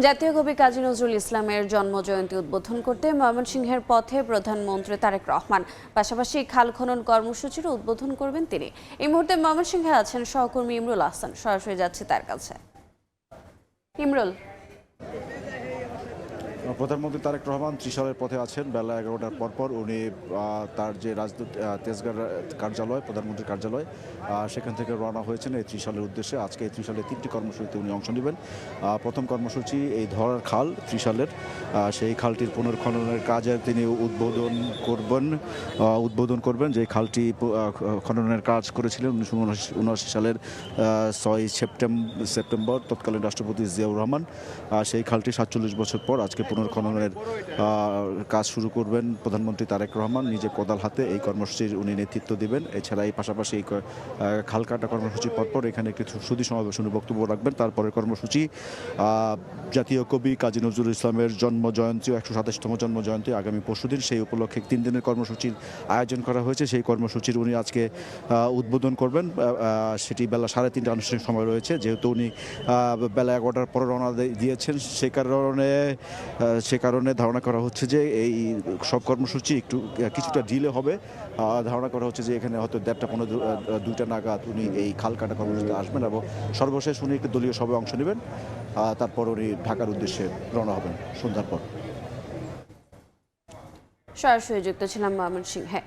জাতীয় কবি কাজী নজরুল ইসলামের জন্মজয়ন্তী উদ্বোধন করতে ময়মনসিংহের পথে প্রধানমন্ত্রী তারেক রহমান, পাশাপাশি খাল খনন কর্মসূচির উদ্বোধন করবেন তিনি। এই মুহূর্তে ময়মনসিংহে আছেন সহকর্মী ইমরুল আহসান, সরাসরি যাচ্ছে তার কাছে। ইমরুল। প্রধানমন্ত্রী তারেক রহমান ত্রিশালের পথে আছেন। বেলা 11টার পরপর উনি তার যে রাজদূত তেজগাঁও কার্যালয়, প্রধানমন্ত্রীর কার্যালয়, সেখান থেকে রওনা হয়েছেন এই ত্রিশালের উদ্দেশ্যে। আজকে এই ত্রিশালের 3টি কর্মসূচিতে উনি অংশ নেবেন। প্রথম কর্মসূচি এই ধরার খাল ত্রিশালের, সেই খালটির পুনর্খননের কাজে তিনি উদ্বোধন করবেন। যে খালটি খননের কাজ করেছিলেন 1979 সালের 6 সেপ্টেম্বর তৎকালীন রাষ্ট্রপতি জিয়াউর রহমান। সেই খালটি 47 বছর পর আজকে পুনর্খননের কাজ শুরু করবেন প্রধানমন্ত্রী তারেক রহমান নিজে কোদাল হাতে। এই কর্মসূচির উনি নেতৃত্ব দিবেন। এছাড়া এই পাশাপাশি এই খাল কাটা কর্মসূচির পরপর এখানে একটি সুধী সমাবেশ উনি বক্তব্য রাখবেন। তারপরের কর্মসূচি জাতীয় কবি কাজী নজরুল ইসলামের জন্মজয়ন্তী, 127তম জন্মজয়ন্তী আগামী পরশুদিন। সেই উপলক্ষে 3 দিনের কর্মসূচির আয়োজন করা হয়েছে। সেই কর্মসূচির উনি আজকে উদ্বোধন করবেন। সেটি বেলা 3:30 আনুষ্ঠানিক সময় রয়েছে। যেহেতু উনি বেলা 11টার পরে রওনা দিয়েছেন, সে কারণে ধারণা করা হচ্ছে যে এই সব কর্মসূচি কিছুটা ডিলে হবে। ধারণা করা হচ্ছে যে এখানে হয়তো 1:30-2টা নাগাদ উনি এই খাল কাটা কর্মসূচিতে আসবেন এবং সর্বশেষ উনি একটি দলীয় সভায় অংশ নেবেন। তারপর উনি ঢাকার উদ্দেশ্যে রওনা হবেন সন্ধ্যার পর। সরাসরি যুক্ত ছিলাম ময়মনসিংহে।